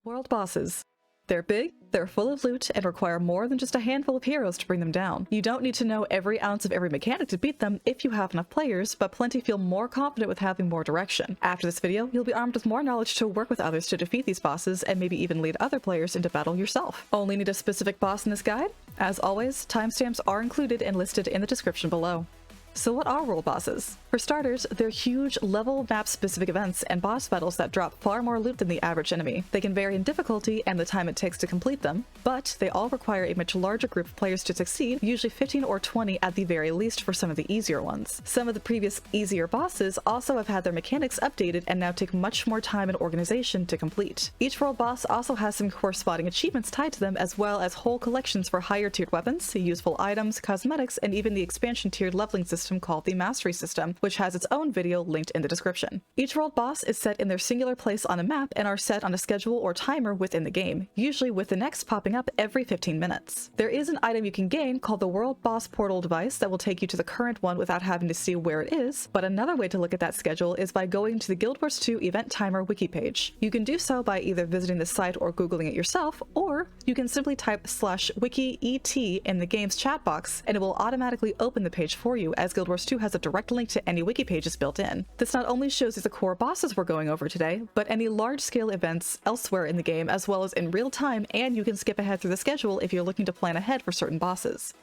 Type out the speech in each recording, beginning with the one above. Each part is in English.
World bosses. They're big, they're full of loot, and require more than just a handful of heroes to bring them down. You don't need to know every ounce of every mechanic to beat them if you have enough players, but plenty feel more confident with having more direction. After this video, you'll be armed with more knowledge to work with others to defeat these bosses and maybe even lead other players into battle yourself. Only need a specific boss in this guide? As always, timestamps are included and listed in the description below. So what are world bosses? For starters, they're huge level map specific events and boss battles that drop far more loot than the average enemy. They can vary in difficulty and the time it takes to complete them, but they all require a much larger group of players to succeed, usually 15 or 20 at the very least for some of the easier ones. Some of the previous easier bosses also have had their mechanics updated and now take much more time and organization to complete. Each world boss also has some corresponding achievements tied to them, as well as whole collections for higher tiered weapons, useful items, cosmetics, and even the expansion tiered leveling system called the Mastery System, which has its own video linked in the description. Each world boss is set in their singular place on a map and are set on a schedule or timer within the game, usually with the next popping up every 15 minutes. There is an item you can gain called the World Boss Portal device that will take you to the current one without having to see where it is, but another way to look at that schedule is by going to the Guild Wars 2 event timer wiki page. You can do so by either visiting the site or googling it yourself, or you can simply type /wiki-et in the game's chat box and it will automatically open the page for you, as Guild Wars 2 has a direct link to any wiki pages built in. This not only shows you the core bosses we're going over today, but any large-scale events elsewhere in the game as well as in real time, and you can skip ahead through the schedule if you're looking to plan ahead for certain bosses.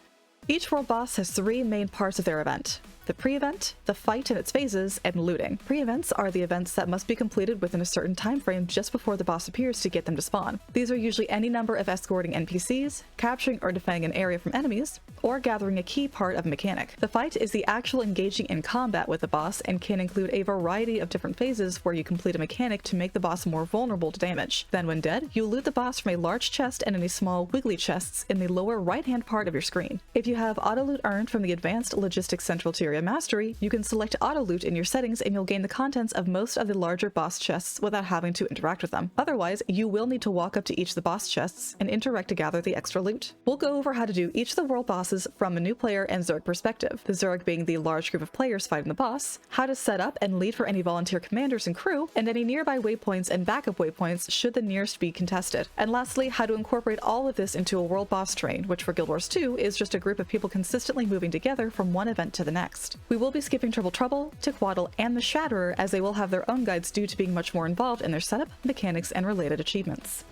Each world boss has three main parts of their event: the pre-event, the fight and its phases, and looting. Pre-events are the events that must be completed within a certain time frame just before the boss appears to get them to spawn. These are usually any number of escorting NPCs, capturing or defending an area from enemies, or gathering a key part of a mechanic. The fight is the actual engaging in combat with the boss and can include a variety of different phases where you complete a mechanic to make the boss more vulnerable to damage. Then when dead, you loot the boss from a large chest and any small wiggly chests in the lower right-hand part of your screen. If you have auto loot earned from the Advanced Logistics Central Tyria Mastery, you can select auto loot in your settings and you'll gain the contents of most of the larger boss chests without having to interact with them. Otherwise, you will need to walk up to each of the boss chests and interact to gather the extra loot. We'll go over how to do each of the world bosses from a new player and Zerg perspective, the Zerg being the large group of players fighting the boss, how to set up and lead for any volunteer commanders and crew, and any nearby waypoints and backup waypoints should the nearest be contested. And lastly, how to incorporate all of this into a world boss train, which for Guild Wars 2 is just a group of people consistently moving together from one event to the next. We will be skipping Triple Trouble, Tequatl, and the Shatterer, as they will have their own guides due to being much more involved in their setup, mechanics, and related achievements.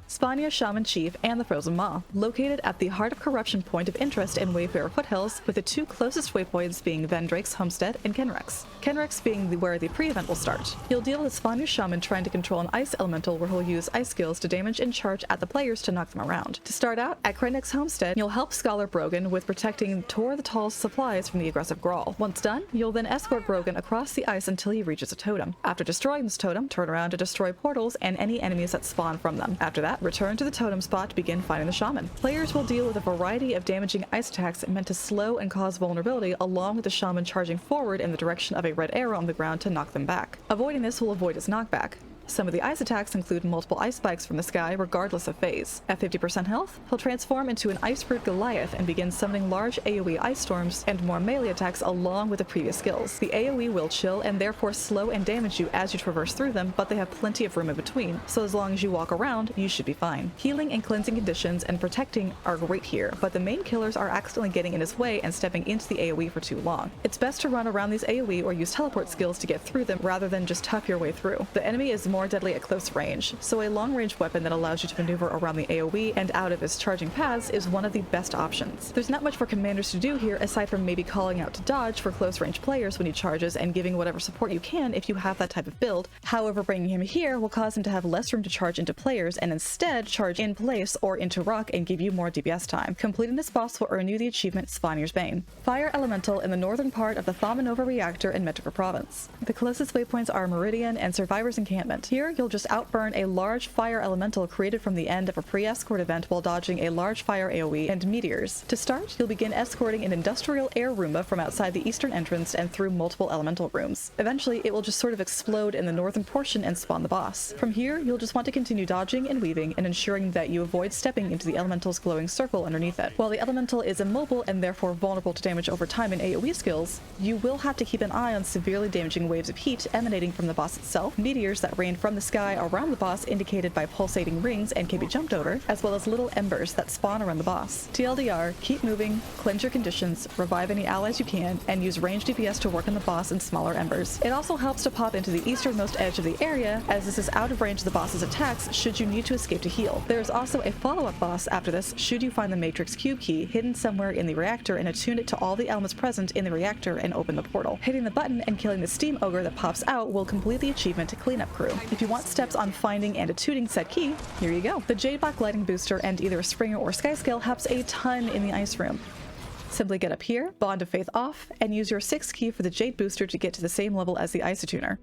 Svanir Shaman Chief and the Frozen Maw, located at the Heart of Corruption point of interest in Wayfarer Foothills, with the two closest waypoints being Vendrake's Homestead and Kenrex. Kenrex being where the pre-event will start. You'll deal with Svanir Shaman trying to control an ice elemental where he'll use ice skills to damage and charge at the players to knock them around. To start out, at Kenrex Homestead, you'll help Scholar Brogan with protecting Tor the Tall's supplies from the aggressive Grawl. Once done, you'll then escort Brogan across the ice until he reaches a totem. After destroying this totem, turn around to destroy portals and any enemies that spawn from them. After that, return to the totem spot to begin fighting the Shaman. Players will deal with a variety of damaging ice attacks meant to slow and cause vulnerability, along with the Shaman charging forward in the direction of a red arrow on the ground to knock them back. Avoiding this will avoid its knockback. Some of the ice attacks include multiple ice spikes from the sky regardless of phase. At 50% health, he'll transform into an Ice Brute Goliath and begin summoning large AoE ice storms and more melee attacks along with the previous skills. The AoE will chill and therefore slow and damage you as you traverse through them, but they have plenty of room in between, so as long as you walk around, you should be fine. Healing and cleansing conditions and protecting are great here, but the main killers are accidentally getting in his way and stepping into the AoE for too long. It's best to run around these AoE or use teleport skills to get through them rather than just tough your way through. The enemy is more deadly at close range, so a long-range weapon that allows you to maneuver around the AoE and out of his charging paths is one of the best options. There's not much for commanders to do here aside from maybe calling out to dodge for close-range players when he charges and giving whatever support you can if you have that type of build. However, bringing him here will cause him to have less room to charge into players and instead charge in place or into rock and give you more DPS time. Completing this boss will earn you the achievement Svanir's Bane, Fire Elemental in the northern part of the Thaumanova Reactor in Metrica Province. The closest waypoints are Meridian and Survivor's Encampment. Here, you'll just outburn a large fire elemental created from the end of a pre-escort event while dodging a large fire AoE and meteors. To start, you'll begin escorting an industrial air Roomba from outside the eastern entrance and through multiple elemental rooms. Eventually, it will just sort of explode in the northern portion and spawn the boss. From here, you'll just want to continue dodging and weaving and ensuring that you avoid stepping into the elemental's glowing circle underneath it. While the elemental is immobile and therefore vulnerable to damage over time in AoE skills, you will have to keep an eye on severely damaging waves of heat emanating from the boss itself, meteors that rain rain from the sky around the boss indicated by pulsating rings and can be jumped over, as well as little embers that spawn around the boss. TLDR, keep moving, cleanse your conditions, revive any allies you can, and use ranged DPS to work on the boss in smaller embers. It also helps to pop into the easternmost edge of the area, as this is out of range of the boss's attacks should you need to escape to heal. There is also a follow-up boss after this should you find the Matrix Cube key hidden somewhere in the reactor and attune it to all the elements present in the reactor and open the portal. Hitting the button and killing the steam ogre that pops out will complete the achievement to Cleanup Crew. If you want steps on finding and attuning said key, here you go. The Jade Black Lighting Booster and either a Springer or Sky Scale helps a ton in the Ice Room. Simply get up here, Bond of Faith off, and use your 6th key for the Jade Booster to get to the same level as the Ice Attuner.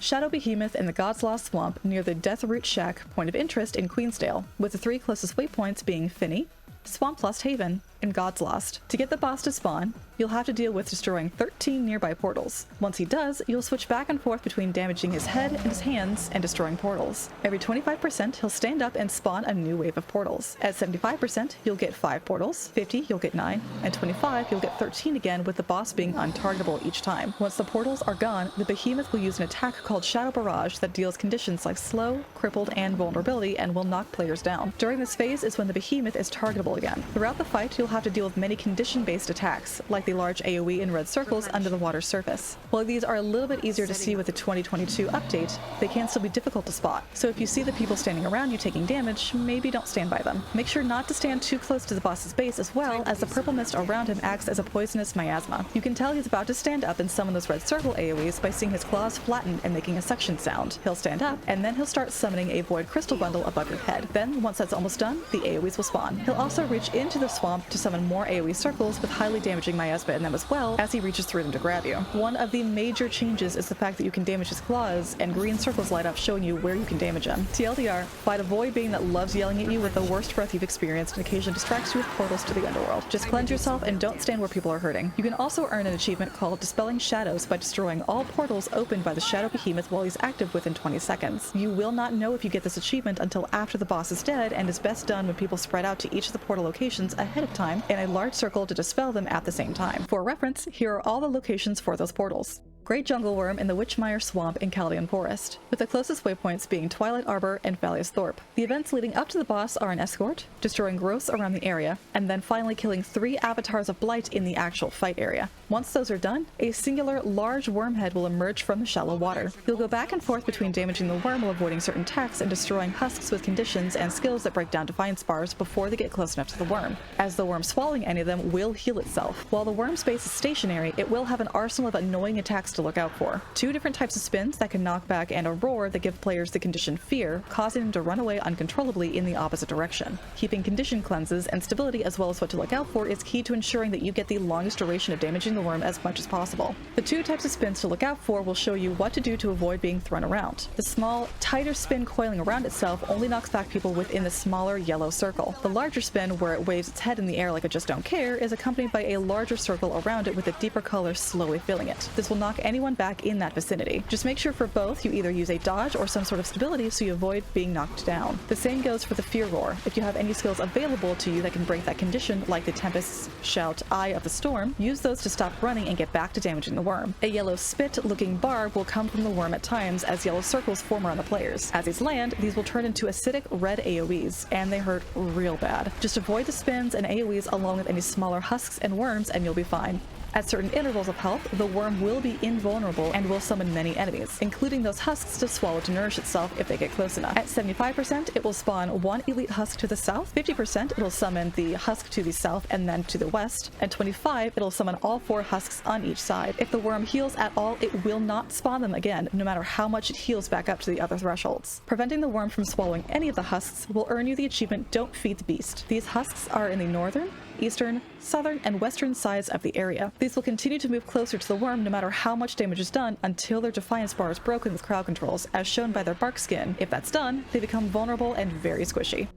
Shadow Behemoth in the God's Lost Swamp near the Deathroot Shack point of interest in Queensdale, with the 3 closest waypoints being Finney, Swamp Lost Haven, and God's Lost. To get the boss to spawn, you'll have to deal with destroying 13 nearby portals. Once he does, you'll switch back and forth between damaging his head and his hands and destroying portals. Every 25%, he'll stand up and spawn a new wave of portals. At 75%, you'll get 5 portals, 50, you'll get 9, and 25, you'll get 13 again, with the boss being untargetable each time. Once the portals are gone, the Behemoth will use an attack called Shadow Barrage that deals conditions like slow, crippled, and vulnerability and will knock players down. During this phase is when the Behemoth is targetable again. Throughout the fight, you'll have to deal with many condition-based attacks, like the large AoE in red circles under the water's surface. While these are a little bit easier to see with the 2022 update, they can still be difficult to spot. So if you see the people standing around you taking damage, maybe don't stand by them. Make sure not to stand too close to the boss's base as well, as the purple mist around him acts as a poisonous miasma. You can tell he's about to stand up and summon those red circle AoEs by seeing his claws flatten and making a suction sound. He'll stand up, and then he'll start summoning a void crystal bundle above your head. Then, once that's almost done, the AoEs will spawn. He'll also reach into the swamp to summon more AoE circles with highly damaging miasma in them as well, as he reaches through them to grab you. One of the major changes is the fact that you can damage his claws, and green circles light up showing you where you can damage him. TLDR, fight a void being that loves yelling at you with the worst breath you've experienced and occasionally distracts you with portals to the underworld. Just cleanse yourself and don't stand where people are hurting. You can also earn an achievement called Dispelling Shadows by destroying all portals opened by the Shadow Behemoth while he's active within 20 seconds. You will not know if you get this achievement until after the boss is dead, and is best done when people spread out to each of the portal locations ahead of time in a large circle to dispel them at the same time. For reference, here are all the locations for those portals. Great Jungle Wurm in the Witchmire Swamp in Caldeon Forest, with the closest waypoints being Twilight Arbor and Valius Thorpe. The events leading up to the boss are an escort, destroying growths around the area, and then finally killing 3 avatars of blight in the actual fight area. Once those are done, a singular large worm head will emerge from the shallow water. You'll go back and forth between damaging the worm while avoiding certain attacks and destroying husks with conditions and skills that break down Defiance bars before they get close enough to the worm, as the worm swallowing any of them will heal itself. While the worm's base is stationary, it will have an arsenal of annoying attacks to look out for. 2 different types of spins that can knock back and a roar that give players the condition Fear, causing them to run away uncontrollably in the opposite direction. Keeping condition cleanses and stability as well as what to look out for is key to ensuring that you get the longest duration of damaging the worm as much as possible. The 2 types of spins to look out for will show you what to do to avoid being thrown around. The small, tighter spin coiling around itself only knocks back people within the smaller yellow circle. The larger spin, where it waves its head in the air like it just don't care, is accompanied by a larger circle around it with a deeper color slowly filling it. This will knock anyone back in that vicinity. Just make sure for both you either use a dodge or some sort of stability so you avoid being knocked down. The same goes for the Fear Roar. If you have any skills available to you that can break that condition, like the Tempest's Shout, Eye of the Storm, use those to stop running and get back to damaging the worm. A yellow spit-looking barb will come from the worm at times as yellow circles form around the players. As these land, these will turn into acidic red AoEs, and they hurt real bad. Just avoid the spins and AoEs along with any smaller husks and worms and you'll be fine. At certain intervals of health, the worm will be invulnerable and will summon many enemies, including those husks to swallow to nourish itself if they get close enough. At 75%, it will spawn 1 elite husk to the south, 50% it'll summon the husk to the south and then to the west, and 25% it'll summon all 4 husks on each side. If the worm heals at all, it will not spawn them again, no matter how much it heals back up to the other thresholds. Preventing the worm from swallowing any of the husks will earn you the achievement Don't Feed the Beast. These husks are in the northern, eastern, southern, and western sides of the area. These will continue to move closer to the Wurm no matter how much damage is done until their Defiance bar is broken with crowd controls, as shown by their bark skin. If that's done, they become vulnerable and very squishy.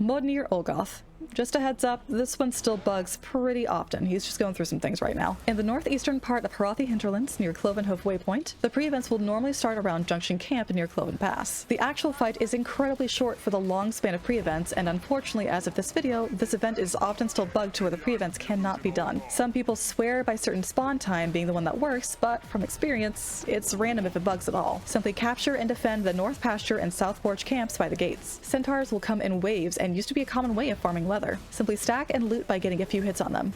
Modniir Ulgoth. Just a heads up, this one still bugs pretty often. He's just going through some things right now. In the northeastern part of Harathi hinterlands near Clovenhoof Waypoint, the pre-events will normally start around Junction Camp near Cloven Pass. The actual fight is incredibly short for the long span of pre-events, and unfortunately, as of this video, this event is often still bugged to where the pre-events cannot be done. Some people swear by certain spawn time being the one that works, but from experience, it's random if it bugs at all. Simply capture and defend the North Pasture and South Forge camps by the gates. Centaurs will come in waves and used to be a common way of farming leather. Simply stack and loot by getting a few hits on them.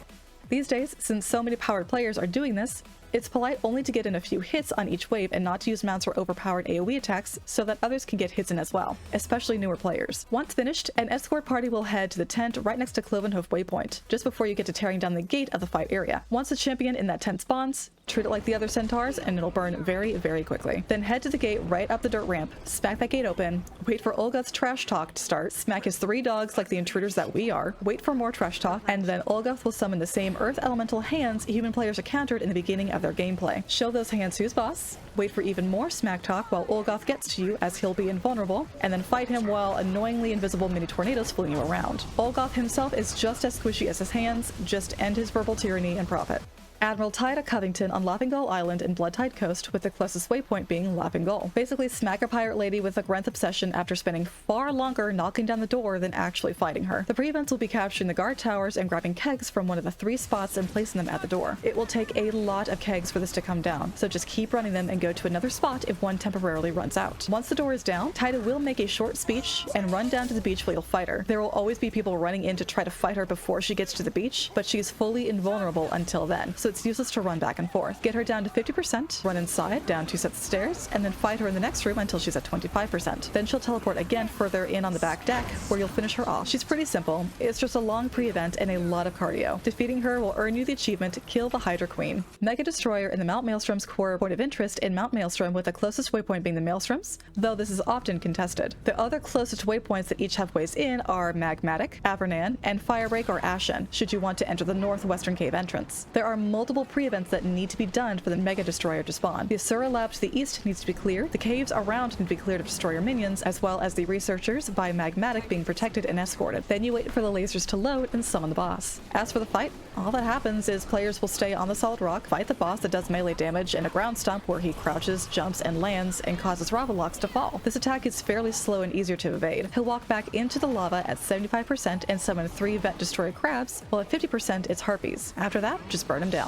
These days, since so many powered players are doing this, it's polite only to get in a few hits on each wave and not to use mounts or overpowered AoE attacks so that others can get hits in as well, especially newer players. Once finished, an escort party will head to the tent right next to Clovenhoof Waypoint, just before you get to tearing down the gate of the fight area. Once the champion in that tent spawns, treat it like the other centaurs and it'll burn very, very quickly. Then head to the gate right up the dirt ramp, smack that gate open, wait for Ulgoth's trash talk to start, smack his 3 dogs like the intruders that we are, wait for more trash talk, and then Ulgoth will summon the same earth elemental hands human players encountered in the beginning of their gameplay. Show those hands who's boss, wait for even more smack talk while Ulgoth gets to you as he'll be invulnerable, and then fight him while annoyingly invisible mini tornadoes fling you around. Ulgoth himself is just as squishy as his hands, just end his verbal tyranny and profit. Admiral Taidha Covington on Laughing Gull Island in Bloodtide Coast, with the closest waypoint being Laughing Gull. Basically smack a pirate lady with a Grenth obsession after spending far longer knocking down the door than actually fighting her. The pre-events will be capturing the guard towers and grabbing kegs from one of the 3 spots and placing them at the door. It will take a lot of kegs for this to come down, so just keep running them and go to another spot if one temporarily runs out. Once the door is down, Taidha will make a short speech and run down to the beach where you'll fight her. There will always be people running in to try to fight her before she gets to the beach, but she's fully invulnerable until then, so it's useless to run back and forth. Get her down to 50%, run inside, down 2 sets of stairs, and then fight her in the next room until she's at 25%. Then she'll teleport again further in on the back deck, where you'll finish her off. She's pretty simple. It's just a long pre-event and a lot of cardio. Defeating her will earn you the achievement Kill the Hydra Queen. MegaDestroyer in the Mount Maelstrom's core point of interest in Mount Maelstrom, with the closest waypoint being the Maelstroms, though this is often contested. The other closest waypoints that each have ways in are Magmatic, Avernan, and Firebreak or Ashen, should you want to enter the northwestern cave entrance. There are multiple pre-events that need to be done for the MegaDestroyer to spawn. The Asura lab to the east needs to be cleared, the caves around need to be cleared of destroyer minions, as well as the researchers by Magmatic being protected and escorted. Then you wait for the lasers to load and summon the boss. As for the fight, all that happens is players will stay on the solid rock, fight the boss that does melee damage, and a ground stomp where he crouches, jumps, and lands and causes lava blocks to fall. This attack is fairly slow and easier to evade. He'll walk back into the lava at 75% and summon 3 vet destroyer crabs, while at 50% it's harpies. After that, just burn him down.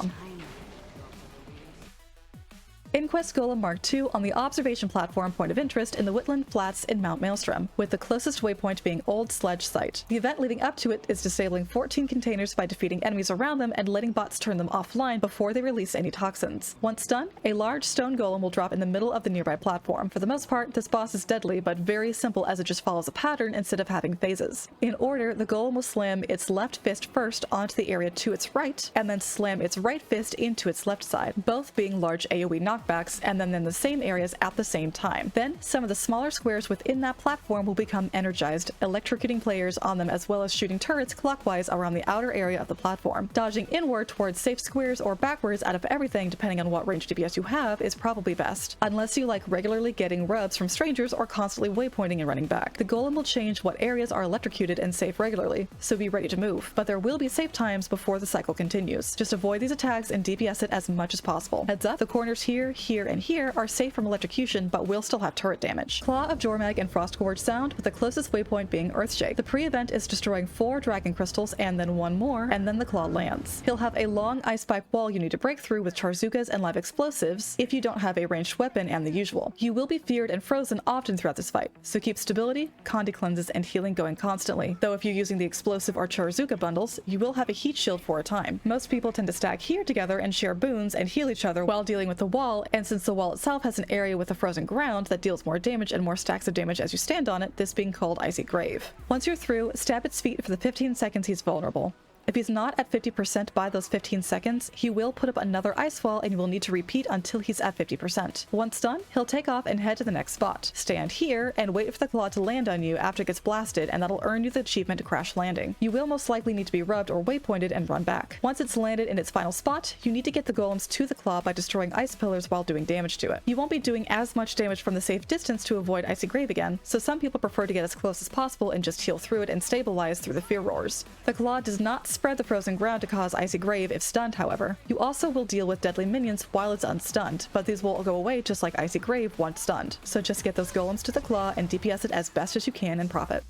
Inquest Golem Mark II on the observation platform point of interest in the Whitland Flats in Mount Maelstrom, with the closest waypoint being Old Sledge Site. The event leading up to it is disabling 14 containers by defeating enemies around them and letting bots turn them offline before they release any toxins. Once done, a large stone golem will drop in the middle of the nearby platform. For the most part, this boss is deadly, but very simple as it just follows a pattern instead of having phases. In order, the golem will slam its left fist first onto the area to its right, and then slam its right fist into its left side, both being large AoE knockbacks, and then in the same areas at the same time. Then, some of the smaller squares within that platform will become energized, electrocuting players on them as well as shooting turrets clockwise around the outer area of the platform. Dodging inward towards safe squares or backwards out of everything, depending on what range DPS you have, is probably best, unless you like regularly getting rubs from strangers or constantly waypointing and running back. The golem will change what areas are electrocuted and safe regularly, so be ready to move, but there will be safe times before the cycle continues. Just avoid these attacks and DPS it as much as possible. Heads up, the corners here, and here are safe from electrocution, but will still have turret damage. Claw of Jormag and Frostgorge Sound, with the closest waypoint being Earthshake. The pre-event is destroying 4 dragon crystals and then 1 more, and then the claw lands. He'll have a long ice pipe wall you need to break through with Charzukas and live explosives if you don't have a ranged weapon and the usual. You will be feared and frozen often throughout this fight, so keep stability, Condi cleanses, and healing going constantly. Though if you're using the explosive or Charzuka bundles, you will have a heat shield for a time. Most people tend to stack here together and share boons and heal each other while dealing with the wall, and since the wall itself has an area with a frozen ground that deals more damage and more stacks of damage as you stand on it, this being called Icy Grave. Once you're through, stab its feet for the 15 seconds he's vulnerable. If he's not at 50% by those 15 seconds, he will put up another ice wall and you will need to repeat until he's at 50%. Once done, he'll take off and head to the next spot. Stand here and wait for the claw to land on you after it gets blasted, and that'll earn you the achievement Crash Landing. You will most likely need to be rubbed or waypointed and run back. Once it's landed in its final spot, you need to get the golems to the claw by destroying ice pillars while doing damage to it. You won't be doing as much damage from the safe distance to avoid Icy Grave again, so some people prefer to get as close as possible and just heal through it and stabilize through the fear roars. The claw does not spread the frozen ground to cause Icy Grave if stunned, however. You also will deal with deadly minions while it's unstunned, but these will go away just like Icy Grave once stunned. So just get those golems to the claw and DPS it as best as you can and profit.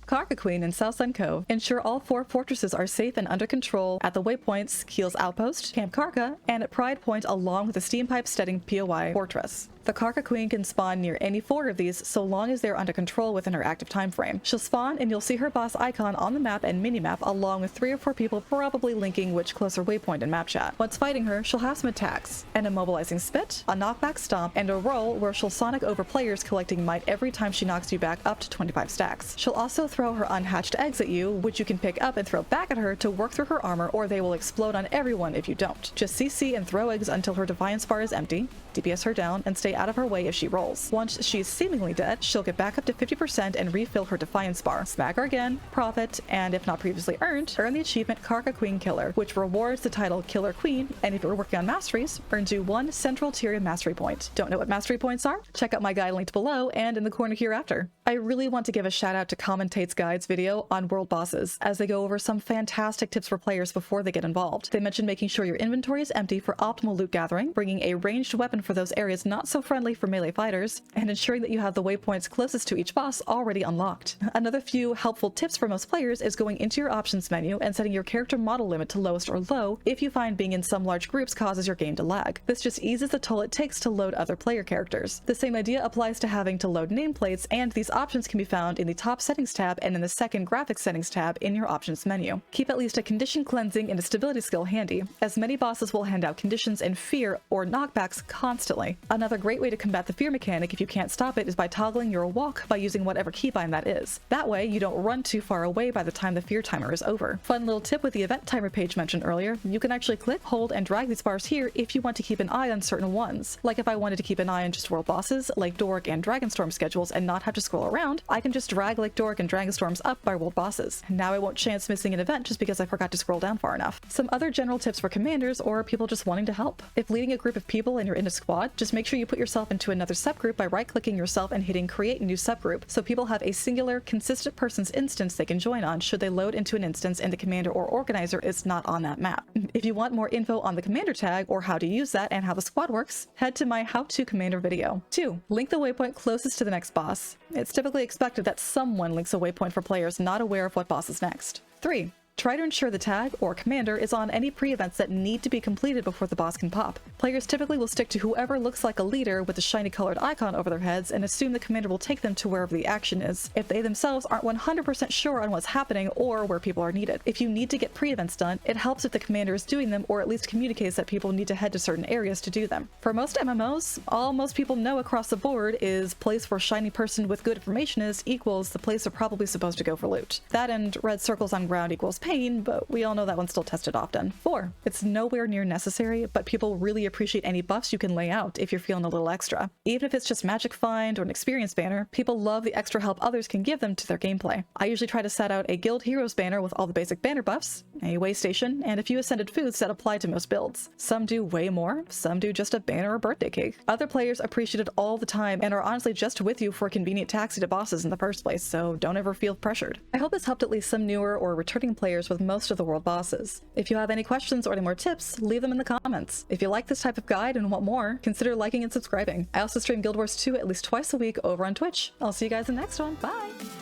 Karka Queen in South Sun Cove. Ensure all 4 fortresses are safe and under control at the waypoints Keel's Outpost, Camp Karka, and at Pride Point along with the Steam Pipe Steading POI Fortress. The Karka Queen can spawn near any 4 of these so long as they're under control within her active time frame. She'll spawn and you'll see her boss icon on the map and minimap along with 3 or 4 people probably linking which closer waypoint in map chat. Once fighting her, she'll have some attacks: an immobilizing spit, a knockback stomp, and a roll where she'll sonic over players collecting might every time she knocks you back up to 25 stacks. She'll also throw her unhatched eggs at you, which you can pick up and throw back at her to work through her armor, or they will explode on everyone if you don't. Just CC and throw eggs until her Defiance bar is empty, DPS her down, and stay out of her way if she rolls. Once she's seemingly dead, she'll get back up to 50% and refill her Defiance bar. Smack her again, profit, and if not previously earned, earn the achievement Karka Queen Killer, which rewards the title Killer Queen, and if you're working on masteries, earns you 1 Central Tyria Mastery Point. Don't know what mastery points are? Check out my guide linked below and in the corner hereafter. I really want to give a shout out to Commentate's Guide's video on world bosses, as they go over some fantastic tips for players before they get involved. They mention making sure your inventory is empty for optimal loot gathering, bringing a ranged weapon for those areas not so friendly for melee fighters, and ensuring that you have the waypoints closest to each boss already unlocked. Another few helpful tips for most players is going into your options menu and setting your character model limit to lowest or low if you find being in some large groups causes your game to lag. This just eases the toll it takes to load other player characters. The same idea applies to having to load nameplates, and these options can be found in the top settings tab and in the second graphics settings tab in your options menu. Keep at least a condition cleansing and a stability skill handy, as many bosses will hand out conditions and fear or knockbacks constantly. Another great way to combat the fear mechanic if you can't stop it is by toggling your walk by using whatever keybind that is. That way you don't run too far away by the time the fear timer is over. Fun little tip with the event timer page mentioned earlier, you can actually click, hold, and drag these bars here if you want to keep an eye on certain ones. Like if I wanted to keep an eye on just world bosses like Dork and Dragonstorm schedules and not have to scroll around, I can just drag Lake Dork and Dragonstorms up by world bosses. Now I won't chance missing an event just because I forgot to scroll down far enough. Some other general tips for commanders or people just wanting to help. If leading a group of people and you're in a squad, just make sure you put yourself into another subgroup by right-clicking yourself and hitting create new subgroup, so people have a singular, consistent person's instance they can join on should they load into an instance and the commander or organizer is not on that map. If you want more info on the commander tag or how to use that and how the squad works, head to my How to Commander video. 2. Link the waypoint closest to the next boss. It's typically expected that someone links a waypoint for players not aware of what boss is next. 3. Try to ensure the tag or commander is on any pre-events that need to be completed before the boss can pop. Players typically will stick to whoever looks like a leader with a shiny colored icon over their heads and assume the commander will take them to wherever the action is, if they themselves aren't 100% sure on what's happening or where people are needed. If you need to get pre-events done, it helps if the commander is doing them or at least communicates that people need to head to certain areas to do them. For most MMOs, all most people know across the board is place where shiny person with good information is equals the place they're probably supposed to go for loot. That and red circles on ground equals pain, but we all know that one's still tested often. 4. It's nowhere near necessary, but people really appreciate any buffs you can lay out if you're feeling a little extra. Even if it's just magic find or an experience banner, people love the extra help others can give them to their gameplay. I usually try to set out a guild heroes banner with all the basic banner buffs, a way station, and a few ascended foods that apply to most builds. Some do way more, some do just a banner or birthday cake. Other players appreciate it all the time and are honestly just with you for a convenient taxi to bosses in the first place, so don't ever feel pressured. I hope this helped at least some newer or returning players with most of the world bosses. If you have any questions or any more tips, leave them in the comments. If you like this type of guide and want more, consider liking and subscribing. I also stream Guild Wars 2 at least twice a week over on Twitch. I'll see you guys in the next one. Bye!